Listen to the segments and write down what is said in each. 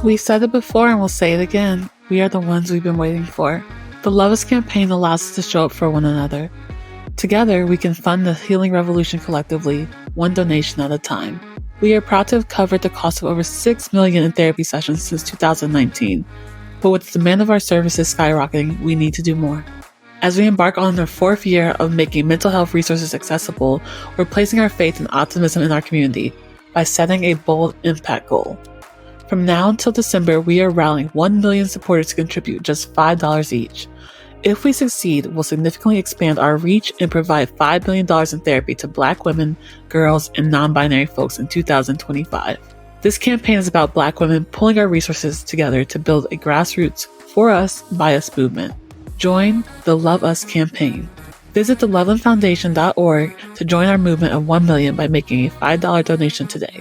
We said it before and we'll say it again. We are the ones we've been waiting for. The Love Us campaign allows us to show up for one another. Together, we can fund the healing revolution collectively, one donation at a time. We are proud to have covered the cost of over $6 million in therapy sessions since 2019. But with the demand of our services skyrocketing, we need to do more. As we embark on our 4th year of making mental health resources accessible, we're placing our faith and optimism in our community by setting a bold impact goal. From now until December, we are rallying 1 million supporters to contribute just $5 each. If we succeed, we'll significantly expand our reach and provide $5 billion in therapy to Black women, girls, and non-binary folks in 2025. This campaign is about Black women pulling our resources together to build a grassroots, for us, by us movement. Join the Love Us campaign. Visit the lovelandfoundation.org to join our movement of 1 million by making a $5 donation today.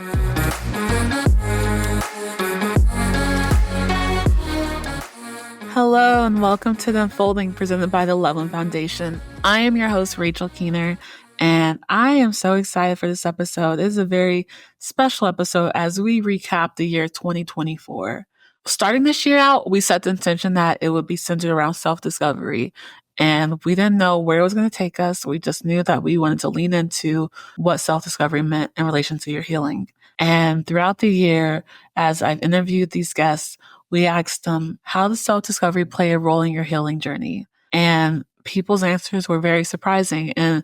Hello and welcome to The Unfolding presented by the Loveland Foundation. I am your host, Rachel Keener, and I am so excited for this episode. It is a very special episode as we recap the year 2024. Starting this year out, we set the intention that it would be centered around self-discovery, and we didn't know where it was going to take us. We just knew that we wanted to lean into what self-discovery meant in relation to your healing. And throughout the year, as I've interviewed these guests, we asked them, how does self-discovery play a role in your healing journey? And people's answers were very surprising. And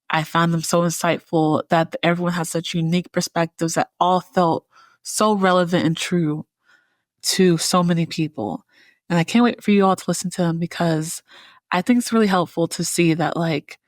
I found them so insightful that everyone has such unique perspectives that all felt so relevant and true to so many people. And I can't wait for you all to listen to them because I think it's really helpful to see that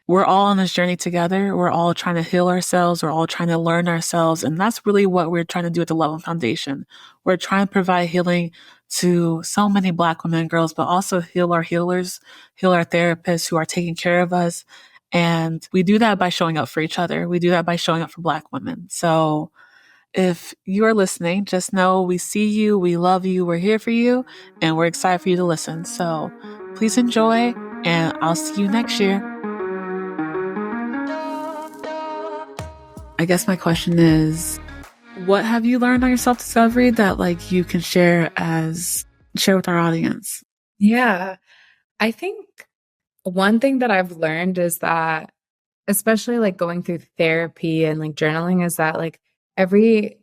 we're all on this journey together. We're all trying to heal ourselves. We're all trying to learn ourselves. And that's really what we're trying to do at the Loveland Foundation. We're trying to provide healing to so many Black women and girls, but also heal our healers, heal our therapists who are taking care of us. And we do that by showing up for each other. We do that by showing up for Black women. So if you are listening, just know we see you, we love you, we're here for you, and we're excited for you to listen. So please enjoy, and I'll see you next year. I guess my question is, what have you learned on your self-discovery that you can share with our audience? Yeah, I think one thing that I've learned is that, especially going through therapy and journaling, is that every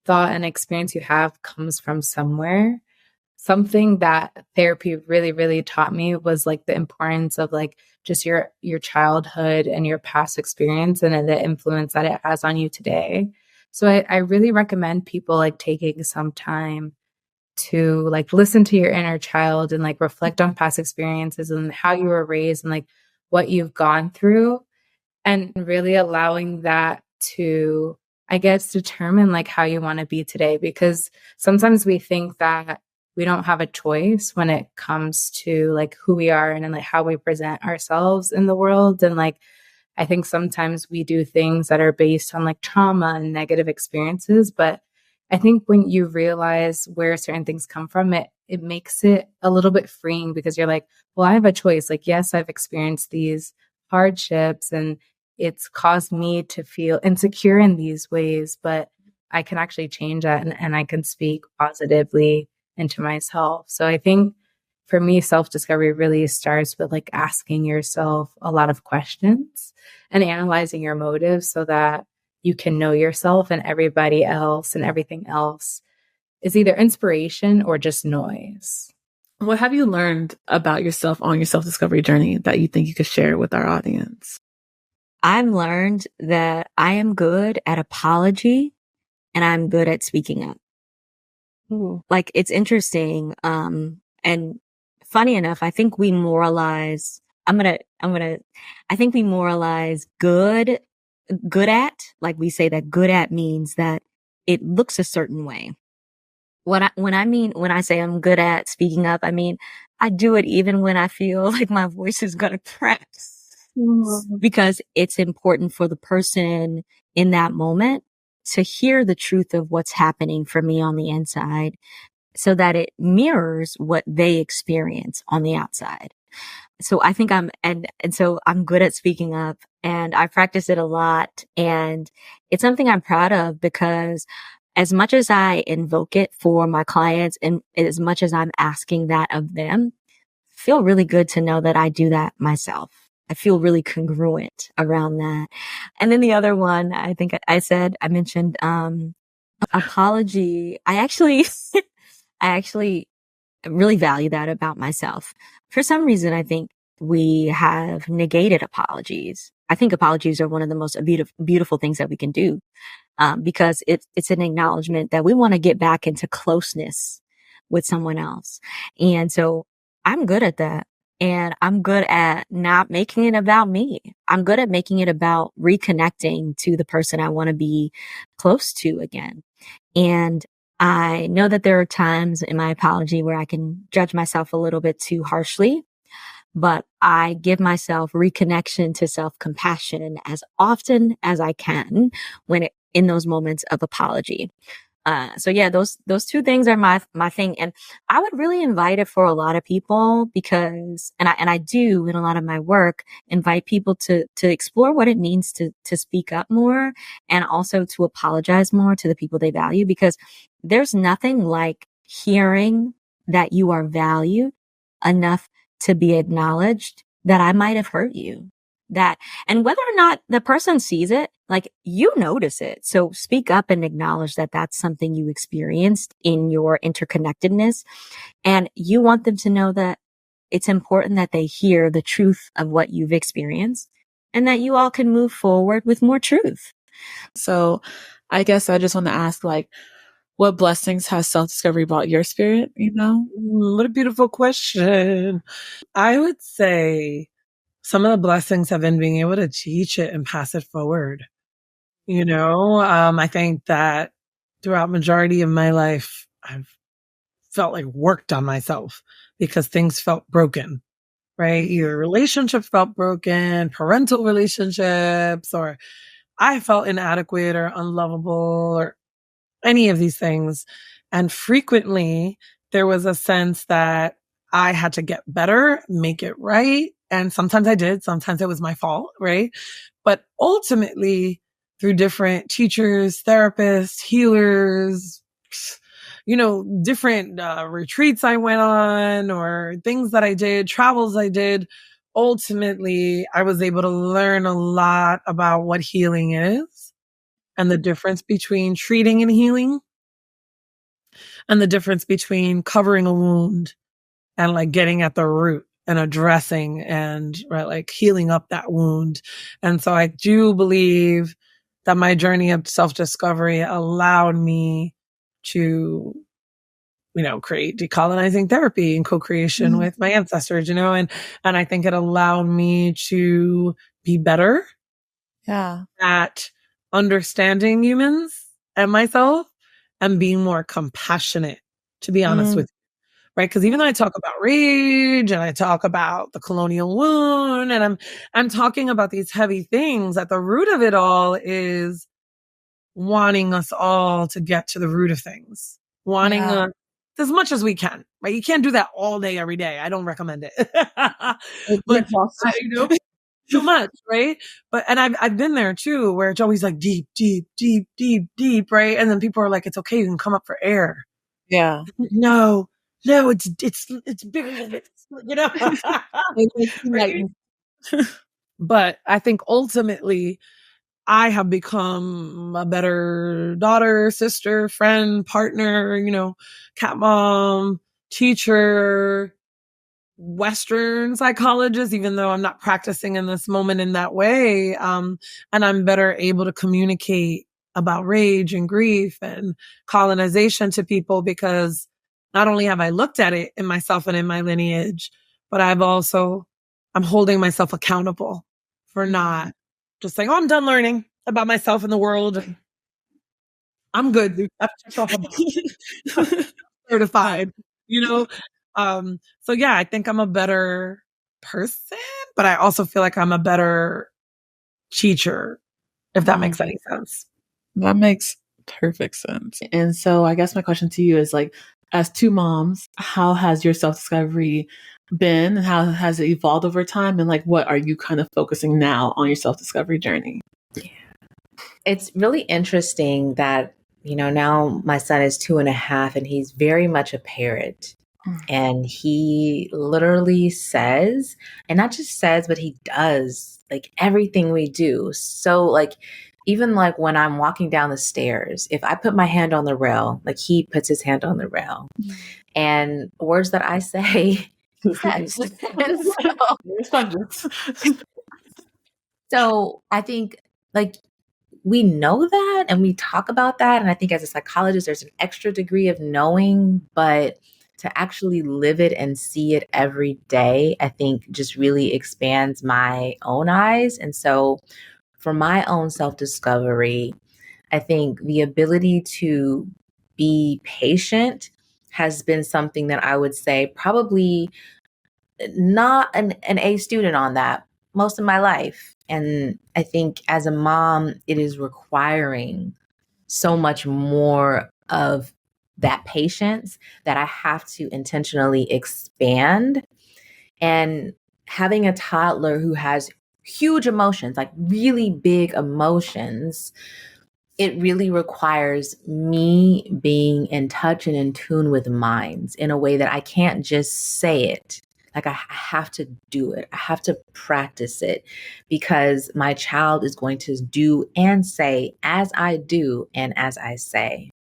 thought and experience you have comes from somewhere. Something that therapy really, really taught me was the importance of just your childhood and your past experience and the influence that it has on you today. So I really recommend people taking some time to listen to your inner child and reflect on past experiences and how you were raised and what you've gone through, and really allowing that to, I guess, determine how you want to be today. Because sometimes we think that we don't have a choice when it comes to who we are and how we present ourselves in the world. And I think sometimes we do things that are based on trauma and negative experiences. But I think when you realize where certain things come from, it makes it a little bit freeing, because you're well, I have a choice. Yes, I've experienced these hardships and it's caused me to feel insecure in these ways, but I can actually change that and I can speak positively into myself. So I think for me, self-discovery really starts with asking yourself a lot of questions and analyzing your motives so that you can know yourself, and everybody else and everything else is either inspiration or just noise. What have you learned about yourself on your self-discovery journey that you think you could share with our audience? I've learned that I am good at apology and I'm good at speaking up. Ooh. It's interesting. And funny enough, I think we moralize, I think we moralize good at, we say that good at means that it looks a certain way. When I say I'm good at speaking up, I mean, I do it even when I feel like my voice is going to crack, because it's important for the person in that moment to hear the truth of what's happening for me on the inside, so that it mirrors what they experience on the outside. So I think and so I'm good at speaking up, and I practice it a lot, and it's something I'm proud of because as much as I invoke it for my clients and as much as I'm asking that of them, feel really good to know that I do that myself. I feel really congruent around that. And then the other one, I think I mentioned, apology. I actually really value that about myself. For some reason, I think we have negated apologies. I think apologies are one of the most beautiful things that we can do, because it's an acknowledgement that we want to get back into closeness with someone else. And so I'm good at that. And I'm good at not making it about me. I'm good at making it about reconnecting to the person I want to be close to again. And I know that there are times in my apology where I can judge myself a little bit too harshly, but I give myself reconnection to self-compassion as often as I can in those moments of apology. So yeah, those two things are my thing. And I would really invite it for a lot of people because, and I do in a lot of my work, invite people to explore what it means to speak up more and also to apologize more to the people they value, because there's nothing like hearing that you are valued enough to be acknowledged that I might have hurt you. And whether or not the person sees it, like, you notice it. So speak up and acknowledge that that's something you experienced in your interconnectedness. And you want them to know that it's important that they hear the truth of what you've experienced and that you all can move forward with more truth. So I guess I just want to ask, like, what blessings has self-discovery brought your spirit, you know? What a beautiful question. I would say some of the blessings have been being able to teach it and pass it forward. I think that throughout majority of my life, I've felt like worked on myself because things felt broken, right? Either relationships felt broken, parental relationships, or I felt inadequate or unlovable or any of these things. And frequently there was a sense that I had to get better, make it right. And sometimes I did, sometimes it was my fault, right? But ultimately, through different teachers, therapists, healers, different retreats I went on or things that I did, travels I did, ultimately, I was able to learn a lot about what healing is and the difference between treating and healing and the difference between covering a wound and like getting at the root and addressing and right, like healing up that wound. And so I do believe that my journey of self-discovery allowed me to, create decolonizing therapy and co-creation with my ancestors, and I think it allowed me to be better at understanding humans and myself and being more compassionate, to be honest with you. Right. Cause even though I talk about rage and I talk about the colonial wound and I'm talking about these heavy things, at the root of it all is wanting us all to get to the root of things, wanting us as much as we can, right? You can't do that all day, every day. I don't recommend it. But too much, right? But, and I've been there too, where it's always like deep, deep, deep, deep, deep, right? And then people are like, it's okay. You can come up for air. Yeah. No, it's bigger than this, Right? But I think ultimately I have become a better daughter, sister, friend, partner, cat mom, teacher, Western psychologist, even though I'm not practicing in this moment in that way. And I'm better able to communicate about rage and grief and colonization to people because not only have I looked at it in myself and in my lineage, but I'm holding myself accountable for not just saying, oh, I'm done learning about myself and the world. I'm good. I've checked off a box. Certified, So yeah, I think I'm a better person, but I also feel like I'm a better teacher, if that makes any sense. That makes perfect sense. And so I guess my question to you is, like, as two moms, how has your self-discovery been and how has it evolved over time? And like, what are you kind of focusing now on your self-discovery journey? It's really interesting that, now my son is 2.5 and he's very much a parent. And he literally says, and not just says, but he does like everything we do. So like, even like when I'm walking down the stairs, if I put my hand on the rail, like he puts his hand on the rail. And words that I say, he says. So I think like we know that and we talk about that. And I think as a psychologist, there's an extra degree of knowing, but to actually live it and see it every day, I think just really expands my own eyes. And so for my own self-discovery, I think the ability to be patient has been something that I would say probably not an A student on that most of my life. And I think as a mom, it is requiring so much more of that patience that I have to intentionally expand. And having a toddler who has huge emotions, like really big emotions, it really requires me being in touch and in tune with minds in a way that I can't just say it. Like I have to do it. I have to practice it because my child is going to do and say as I do and as I say.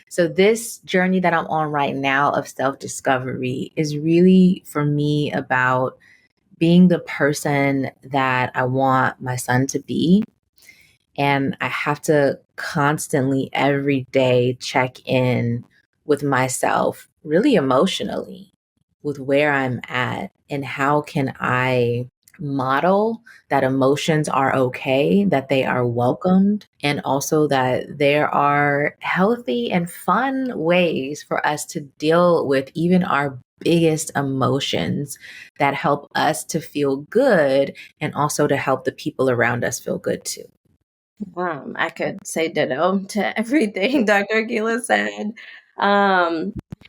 So this journey that I'm on right now of self-discovery is really for me about being the person that I want my son to be. And I have to constantly every day check in with myself, really emotionally, with where I'm at and how can I model that emotions are okay, that they are welcomed, and also that there are healthy and fun ways for us to deal with even our biggest emotions that help us to feel good and also to help the people around us feel good too. I could say ditto to everything Dr. Gila said.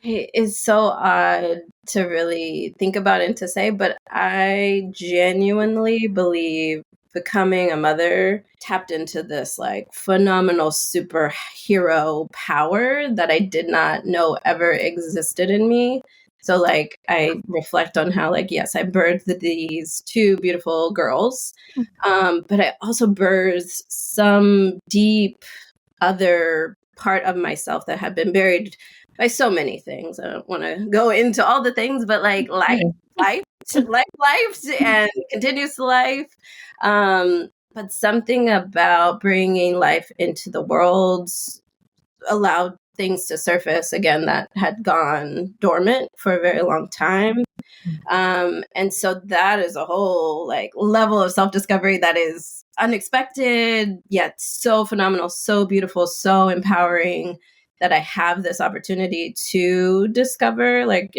It's so odd to really think about and to say, but I genuinely believe becoming a mother tapped into this like phenomenal superhero power that I did not know ever existed in me. So like I reflect on how like, yes, I birthed these two beautiful girls, but I also birthed some deep other part of myself that had been buried by so many things. I don't want to go into all the things, but like life and continues to life. But something about bringing life into the world allowed things to surface again that had gone dormant for a very long time. And so that is a whole like level of self-discovery that is unexpected, yet so phenomenal, so beautiful, so empowering that I have this opportunity to discover. Like,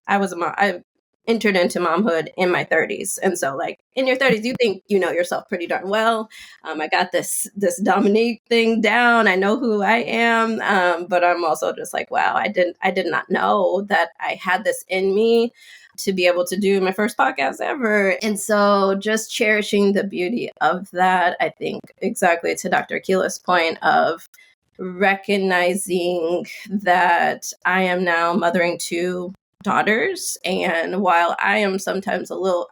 I was a mom. I entered into momhood in my 30s. And so like in your 30s, you think you know yourself pretty darn well. I got this Dominique thing down. I know who I am. But I'm also just like, wow, I did not know that I had this in me to be able to do my first podcast ever. And so just cherishing the beauty of that, I think exactly to Dr. Akila's point of recognizing that I am now mothering two daughters. And while I am sometimes I'll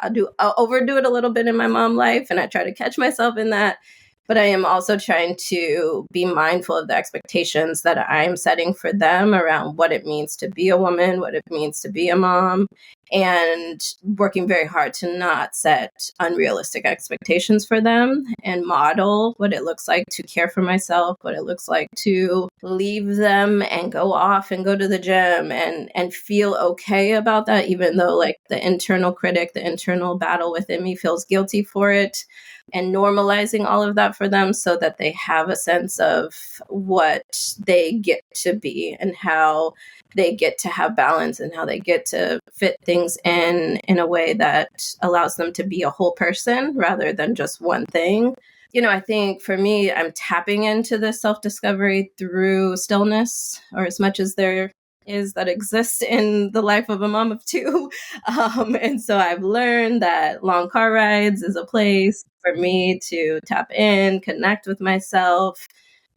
overdo it a little bit in my mom life, and I try to catch myself in that. But I am also trying to be mindful of the expectations that I am setting for them around what it means to be a woman, what it means to be a mom, and working very hard to not set unrealistic expectations for them and model what it looks like to care for myself, what it looks like to leave them and go off and go to the gym and feel okay about that, even though like the internal critic, the internal battle within me feels guilty for it. And normalizing all of that for them so that they have a sense of what they get to be and how they get to have balance and how they get to fit things in a way that allows them to be a whole person rather than just one thing. I think for me, I'm tapping into this self-discovery through stillness, or as much as there is that exists in the life of a mom of two. And so I've learned that long car rides is a place for me to tap in, connect with myself,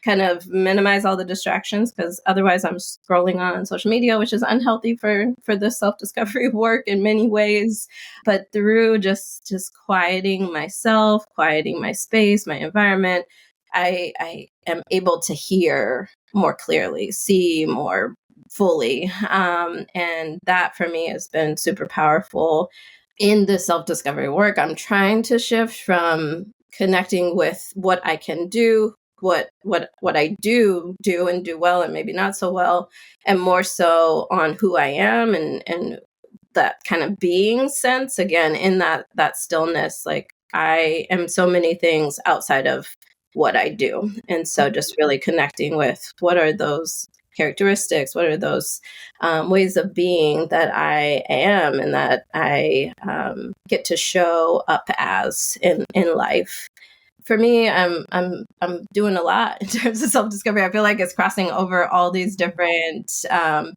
kind of minimize all the distractions, because otherwise I'm scrolling on social media, which is unhealthy for the self-discovery work in many ways. But through just quieting myself, quieting my space, my environment, I am able to hear more clearly, see more fully. And that for me has been super powerful in the self-discovery work. I'm trying to shift from connecting with what I can do, what I do and do well and maybe not so well, and more so on who I am, and that kind of being sense again in that stillness. Like, I am so many things outside of what I do. And so just really connecting with what are those characteristics, what are those ways of being that I am and that I get to show up as in life. For me, I'm doing a lot in terms of self discovery. I feel like it's crossing over all these different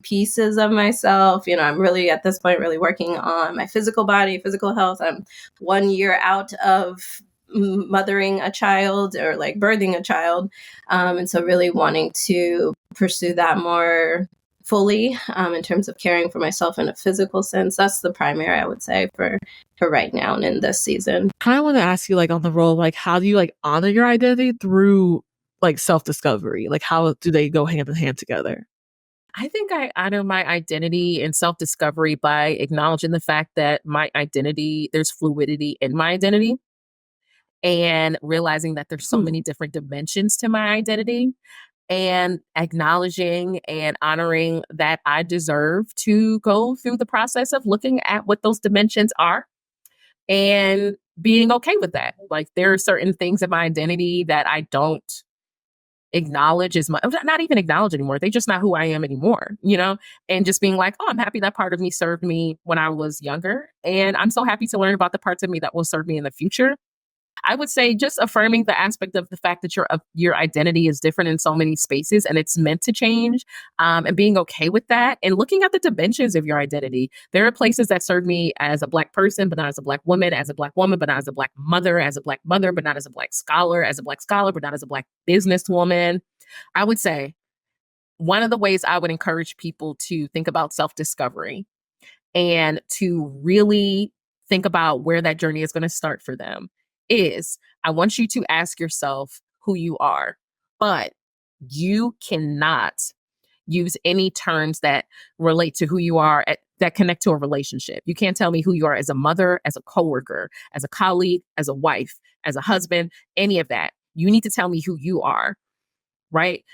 pieces of myself. You know, I'm really at this point really working on my physical body, physical health. I'm 1 year out of mothering a child, or like birthing a child, and so really wanting to pursue that more fully, in terms of caring for myself in a physical sense. That's the primary, I would say, for right now and in this season. Kind of want to ask you, like, on the role, like, how do you like honor your identity through like self-discovery? Like, how do they go hand in hand together? I think I honor my identity and self-discovery by acknowledging the fact that my identity, there's fluidity in my identity, and realizing that there's so many different dimensions to my identity, and acknowledging and honoring that I deserve to go through the process of looking at what those dimensions are and being okay with that. Like, there are certain things in my identity that I don't acknowledge as much, not even acknowledge anymore. They're just not who I am anymore, you know? And just being like, oh, I'm happy that part of me served me when I was younger. And I'm so happy to learn about the parts of me that will serve me in the future. I would say just affirming the aspect of the fact that your identity is different in so many spaces and it's meant to change, and being okay with that and looking at the dimensions of your identity. There are places that serve me as a Black person, but not as a Black woman, as a Black woman, but not as a Black mother, as a Black mother, but not as a Black scholar, as a Black scholar, but not as a Black businesswoman. I would say one of the ways I would encourage people to think about self-discovery and to really think about where that journey is going to start for them is, I want you to ask yourself who you are, but you cannot use any terms that relate to who you are that connect to a relationship. You can't tell me who you are as a mother, as a coworker, as a colleague, as a wife, as a husband, any of that. You need to tell me who you are, right?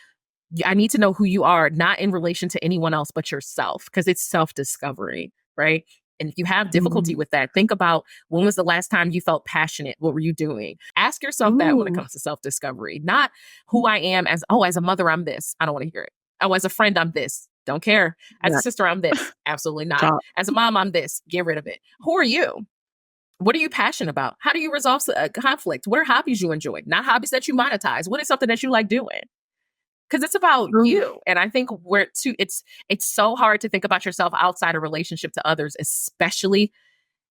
I need to know who you are, not in relation to anyone else but yourself, because it's self-discovery, right? And if you have difficulty with that, think about, when was the last time you felt passionate? What were you doing? Ask yourself that when it comes to self-discovery, not who I am as a mother, I'm this. I don't want to hear it. Oh, as a friend, I'm this. Don't care. As a sister, I'm this. Absolutely not. As a mom, I'm this. Get rid of it. Who are you? What are you passionate about? How do you resolve conflict? What are hobbies you enjoy? Not hobbies that you monetize. What is something that you like doing? Because it's about you. And I think it's so hard to think about yourself outside a relationship to others, especially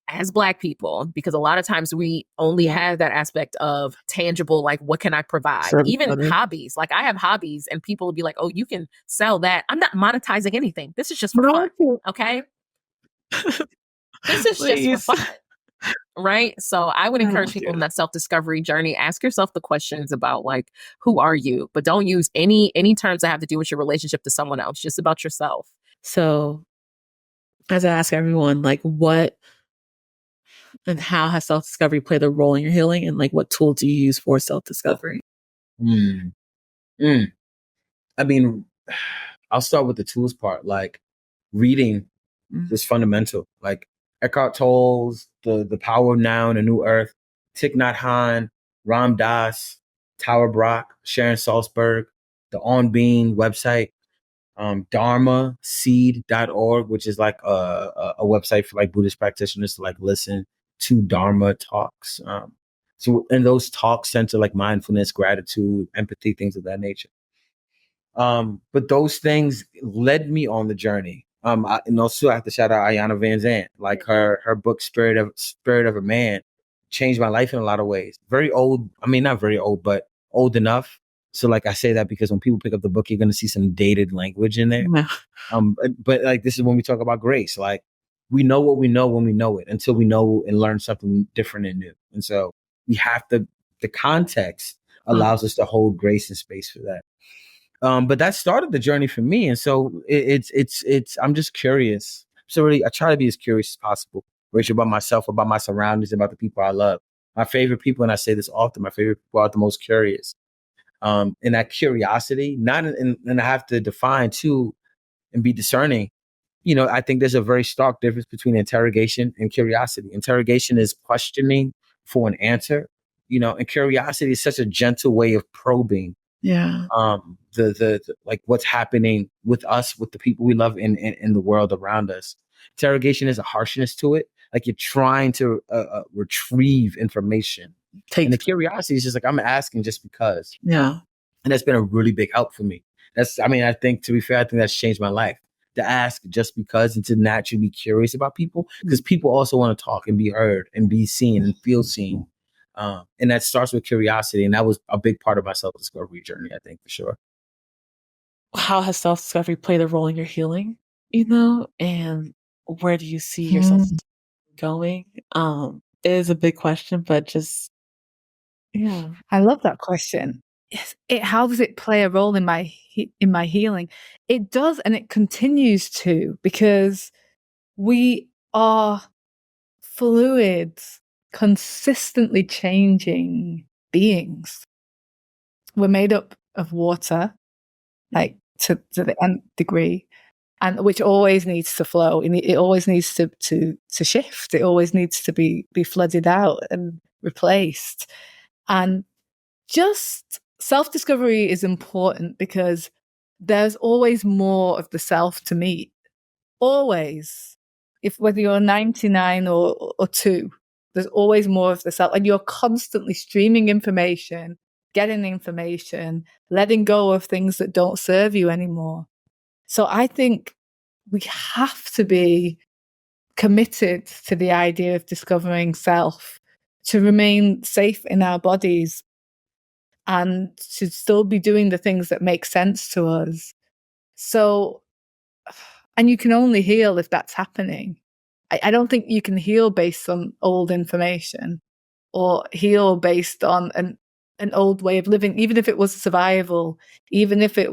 as Black people, because a lot of times we only have that aspect of tangible, like, what can I provide? Even hobbies. Like, I have hobbies and people will be like, oh, you can sell that. I'm not monetizing anything. This is just for fun. Okay. This is just for fun. Right. So I would encourage people in that self-discovery journey, ask yourself the questions about, like, who are you? But don't use any terms that have to do with your relationship to someone else, just about yourself. So as I ask everyone, like, what and how has self-discovery played a role in your healing, and like, what tool do you use for self-discovery? I mean, I'll start with the tools part. Like, reading is fundamental. Like, Eckhart Tolle's The Power of Now and a New Earth, Thich Nhat Hanh, Ram Dass, Tower Brock, Sharon Salzberg, the On Being website, dharmaseed.org, which is like a website for like Buddhist practitioners to like listen to Dharma talks. And those talks center like mindfulness, gratitude, empathy, things of that nature. But those things led me on the journey. And also I have to shout out Ayanna Van Zandt. Like her book Spirit of a Man changed my life in a lot of ways. Very old. I mean, not very old, but old enough. So like I say that because when people pick up the book, you're going to see some dated language in there. Yeah. But like, this is when we talk about grace. Like, we know what we know when we know it until we know and learn something different and new. And so we have to, the context allows us to hold grace and space for that. But that started the journey for me. And so it's, I'm just curious. So really, I try to be as curious as possible, Rachel, about myself, about my surroundings, about the people I love. My favorite people, and I say this often, my favorite people are the most curious. And that curiosity, and I have to define too and be discerning. I think there's a very stark difference between interrogation and curiosity. Interrogation is questioning for an answer, and curiosity is such a gentle way of probing. Yeah. The like what's happening with us, with the people we love in the world around us. Interrogation has a harshness to it. Like you're trying to retrieve information. And the curiosity is just like, I'm asking just because. Yeah. And that's been a really big help for me. I think, to be fair, I think that's changed my life. To ask just because and to naturally be curious about people, because people also want to talk and be heard and be seen and feel seen. And that starts with curiosity. And that was a big part of my self-discovery journey, I think, for sure. How has self-discovery played a role in your healing, and where do you see yourself going? It is a big question, but just, yeah. I love that question. Yes, how does it play a role in my healing? It does, and it continues to, because we are fluid, consistently changing beings. We're made up of water, like to the nth degree, and which always needs to flow. It always needs to shift. It always needs to be flooded out and replaced. And just self-discovery is important because there's always more of the self to meet. Always. Whether you're 99 or 2, there's always more of the self. And you're constantly streaming information, getting information, letting go of things that don't serve you anymore. So I think we have to be committed to the idea of discovering self, to remain safe in our bodies, and to still be doing the things that make sense to us. So, and you can only heal if that's happening. I don't think you can heal based on old information or heal based on an old way of living, even if it was survival, even if it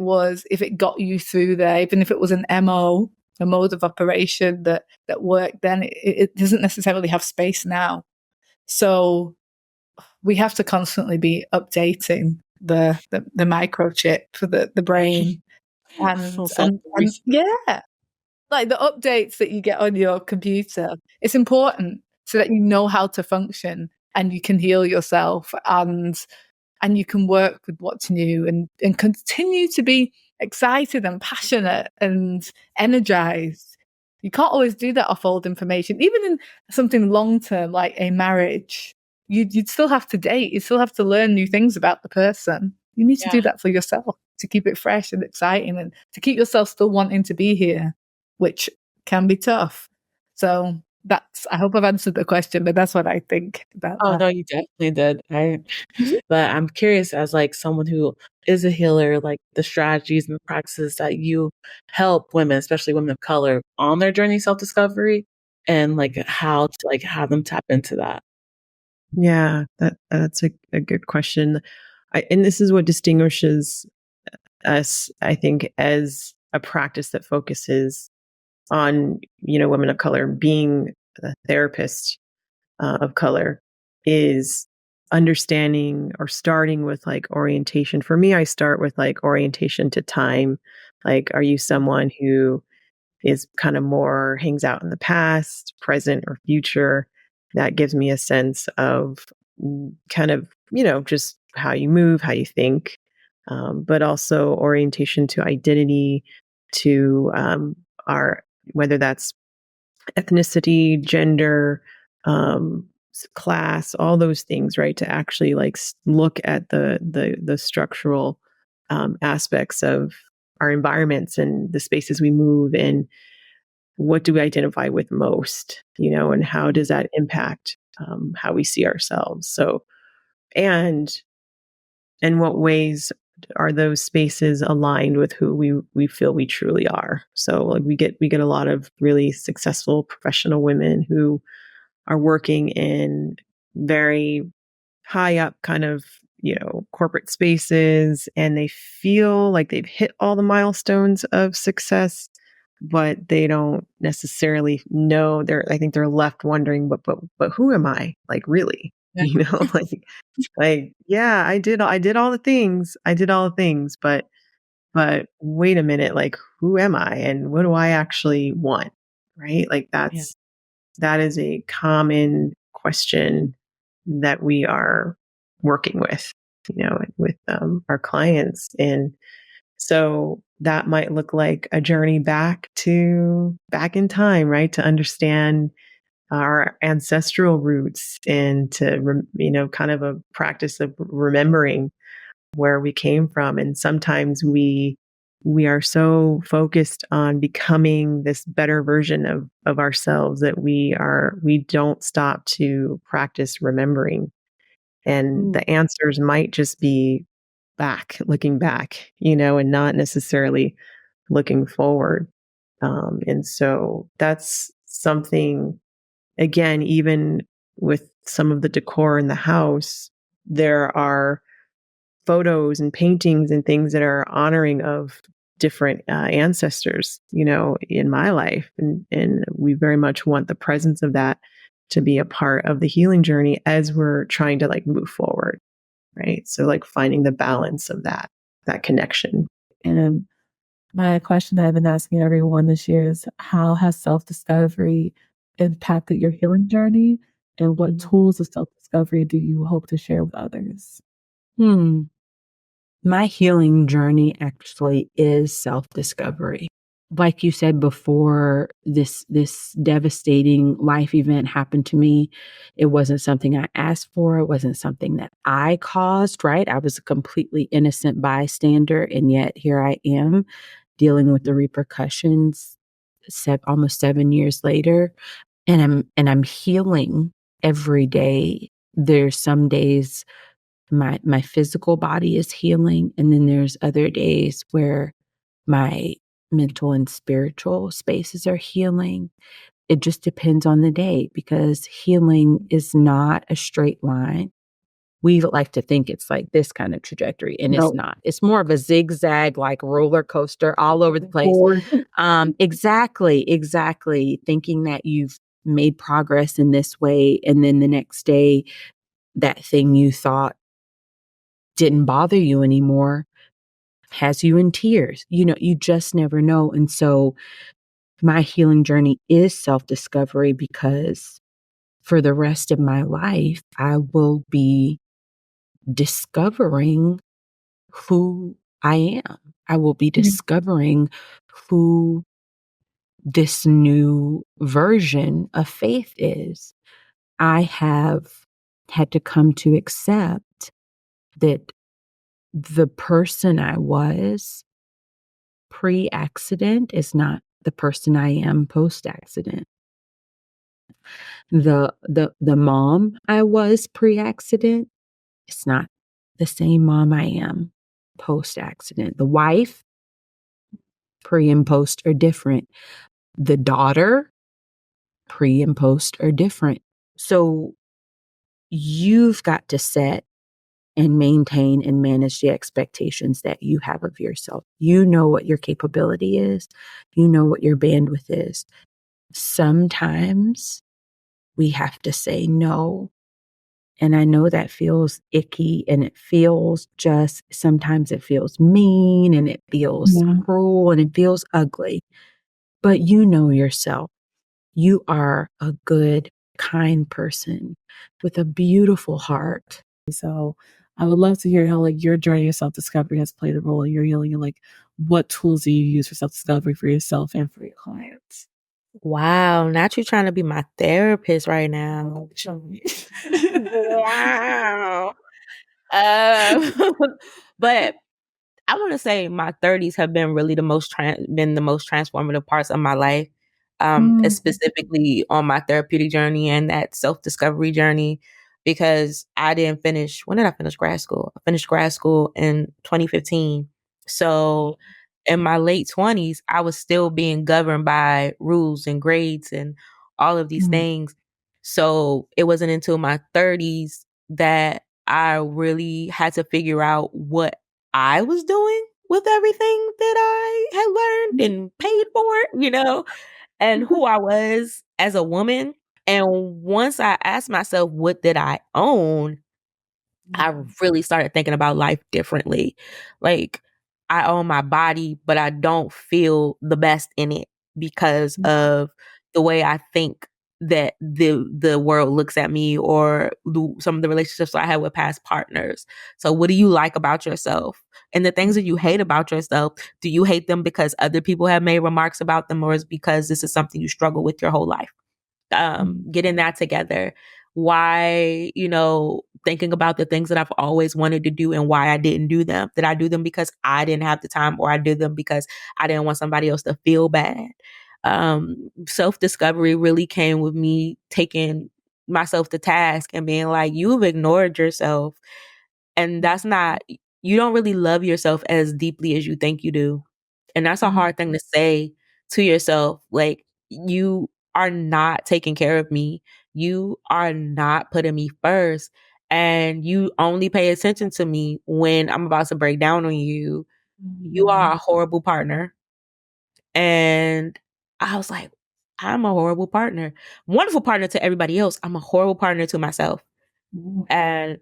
got you through there, even if it was an MO, a mode of operation that worked then, it doesn't necessarily have space now. So we have to constantly be updating the microchip for the brain and yeah, like the updates that you get on your computer. It's important so that you know how to function and you can heal yourself and you can work with what's new and continue to be excited and passionate and energized. You can't always do that off old information. Even in something long-term like a marriage, you'd still have to date. You still have to learn new things about the person. You need to do that for yourself to keep it fresh and exciting and to keep yourself still wanting to be here, which can be tough. So I hope I've answered the question, but that's what I think about that. No, you definitely did. But I'm curious, as like someone who is a healer, like the strategies and the practices that you help women, especially women of color, on their journey self-discovery, and like how to like have them tap into that. Yeah, that's a good question. And this is what distinguishes us, I think, as a practice that focuses on, women of color. Being a therapist of color is understanding or starting with like orientation. For me, I start with like orientation to time. Like, are you someone who is kind of more hangs out in the past, present, or future? That gives me a sense of kind of, just how you move, how you think, but also orientation to identity, to whether that's ethnicity, gender, class, all those things, right? To actually like look at the structural aspects of our environments and the spaces we move in, what do we identify with most, and how does that impact how we see ourselves? So, and in what ways are those spaces aligned with who we feel we truly are? So, like we get a lot of really successful professional women who are working in very high up kind of, corporate spaces, and they feel like they've hit all the milestones of success, but they don't necessarily know. I think they're left wondering, but who am I? Like, really? Like, yeah, I did all the things. I did all the things, but wait a minute, like, who am I and what do I actually want? Right? Like, that is a common question that we are working with, with our clients. And so that might look like a journey back in time, right? To understand our ancestral roots and to, kind of a practice of remembering where we came from. And sometimes we are so focused on becoming this better version of ourselves that we don't stop to practice remembering. And the answers might just be looking back, and not necessarily looking forward. And so that's something, again, even with some of the decor in the house, there are photos and paintings and things that are honoring of different ancestors, in my life. And we very much want the presence of that to be a part of the healing journey as we're trying to like move forward. Right. So like finding the balance of that connection. And my question that I've been asking everyone this year is, how has self-discovery impacted your healing journey? And what tools of self-discovery do you hope to share with others? My healing journey actually is self-discovery. Like you said before, this devastating life event happened to me. It wasn't something I asked for. It wasn't something that I caused, right? I was a completely innocent bystander. And yet here I am dealing with the repercussions almost 7 years later. And I'm healing every day. There's some days my physical body is healing, and then there's other days where my mental and spiritual spaces are healing. It just depends on the day, because healing is not a straight line. We like to think it's like this kind of trajectory, and it's not. It's more of a zigzag, like roller coaster all over the place. Exactly. Thinking that you've made progress in this way, and then the next day, that thing you thought didn't bother you anymore has you in tears. You just never know. And so my healing journey is self-discovery, because for the rest of my life, I will be discovering who I am. I will be discovering who this new version of faith is. I have had to come to accept that the person I was pre-accident is not the person I am post-accident. The mom I was pre-accident, it's not the same mom I am post-accident. The wife, pre and post, are different. The daughter, pre and post, are different. So you've got to set and maintain and manage the expectations that you have of yourself. You know what your capability is. You know what your bandwidth is. Sometimes we have to say no. And I know that feels icky, and it feels sometimes it feels mean, and it feels cruel, and it feels ugly. But you know yourself. You are a good, kind person with a beautiful heart. So I would love to hear how like your journey of self-discovery has played a role in your healing, and like what tools do you use for self-discovery for yourself and for your clients? Wow, not you trying to be my therapist right now. Wow. But I want to say my 30s have been really the most transformative parts of my life, specifically on my therapeutic journey and that self-discovery journey, because I didn't finish. When did I finish grad school? I finished grad school in 2015. So in my late 20s, I was still being governed by rules and grades and all of these things. So it wasn't until my 30s that I really had to figure out what I was doing with everything that I had learned and paid for, and who I was as a woman. And once I asked myself, what did I own? I really started thinking about life differently. Like, I own my body, but I don't feel the best in it because of the way I think that the world looks at me, or some of the relationships I had with past partners. So what do you like about yourself? And the things that you hate about yourself, do you hate them because other people have made remarks about them, or is because this is something you struggle with your whole life? Getting that together. Why, thinking about the things that I've always wanted to do and why I didn't do them. Did I do them because I didn't have the time, or I did them because I didn't want somebody else to feel bad? Self-discovery really came with me taking myself to task and being like, you've ignored yourself. And that's not, you don't really love yourself as deeply as you think you do. And that's a hard thing to say to yourself. Like, you are not taking care of me. You are not putting me first. And you only pay attention to me when I'm about to break down on you. You are a horrible partner. And I was like, I'm a horrible partner. Wonderful partner to everybody else. I'm a horrible partner to myself. And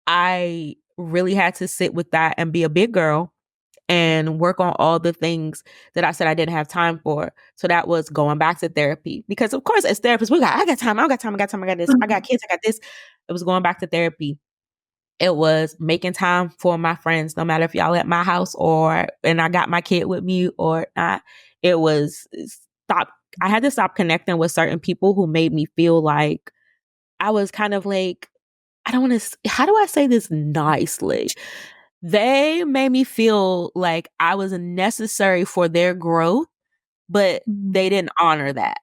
I really had to sit with that and be a big girl and work on all the things that I said I didn't have time for. So that was going back to therapy. Because of course, as therapists, I got time, I got this, I got kids, I got this. It was going back to therapy. It was making time for my friends, no matter if y'all at my house and I got my kid with me or not. It was I had to stop connecting with certain people who made me feel like I was kind of like, how do I say this nicely? They made me feel like I was necessary for their growth, but they didn't honor that.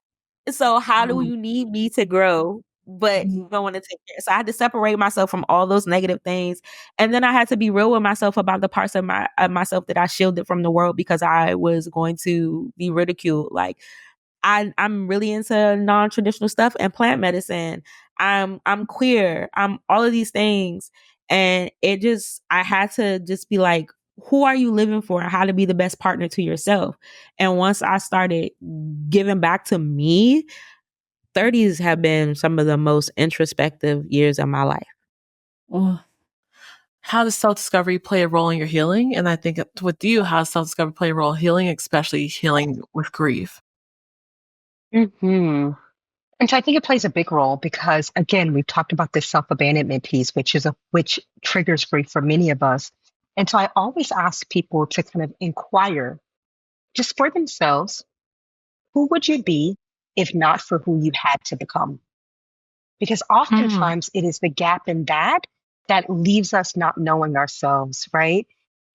So how do you need me to grow, but you don't want to take care? So I had to separate myself from all those negative things. And then I had to be real with myself about the parts of myself that I shielded from the world because I was going to be ridiculed. Like, I'm really into non-traditional stuff and plant medicine. I'm queer. I'm all of these things. And I had to just be like, who are you living for and how to be the best partner to yourself? And once I started giving back to me, 30s have been some of the most introspective years of my life. Well, how does self-discovery play a role in your healing? And I think with you, how does self-discovery play a role in healing, especially healing with grief? And so I think it plays a big role because, again, we've talked about this self-abandonment piece, which triggers grief for many of us. And so I always ask people to kind of inquire just for themselves, who would you be if not for who you had to become? Because oftentimes it is the gap in that leaves us not knowing ourselves, right?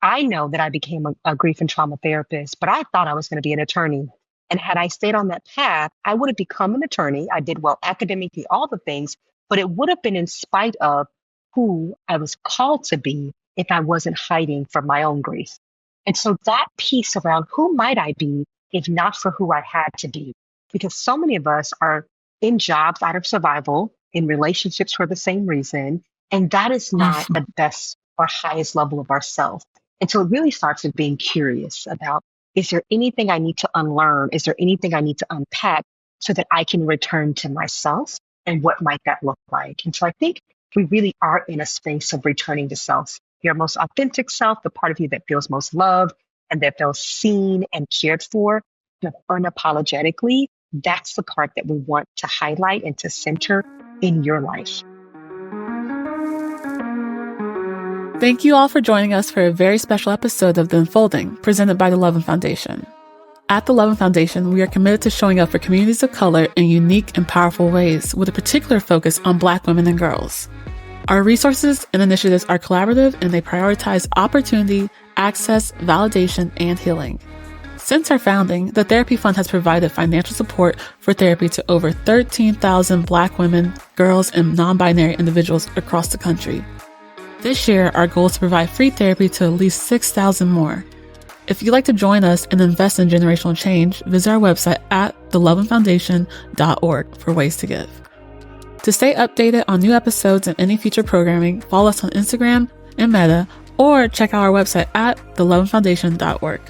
I know that I became a grief and trauma therapist, but I thought I was going to be an attorney. And had I stayed on that path, I would have become an attorney. I did well academically, all the things, but it would have been in spite of who I was called to be if I wasn't hiding from my own grief. And so that piece around who might I be if not for who I had to be? Because so many of us are in jobs out of survival, in relationships for the same reason. And that is not the best or highest level of ourself. And so it really starts with being curious about, is there anything I need to unlearn? Is there anything I need to unpack so that I can return to myself? And what might that look like? And so I think we really are in a space of returning to self, your most authentic self, the part of you that feels most loved and that feels seen and cared for unapologetically. That's the part that we want to highlight and to center in your life. Thank you all for joining us for a very special episode of The Unfolding, presented by the Loveland Foundation. At the Loveland Foundation, we are committed to showing up for communities of color in unique and powerful ways, with a particular focus on Black women and girls. Our resources and initiatives are collaborative and they prioritize opportunity, access, validation, and healing. Since our founding, the Therapy Fund has provided financial support for therapy to over 13,000 Black women, girls, and non-binary individuals across the country. This year, our goal is to provide free therapy to at least 6,000 more. If you'd like to join us and invest in generational change, visit our website at thelovelandfoundation.org for ways to give. To stay updated on new episodes and any future programming, follow us on Instagram and Meta, or check out our website at thelovelandfoundation.org.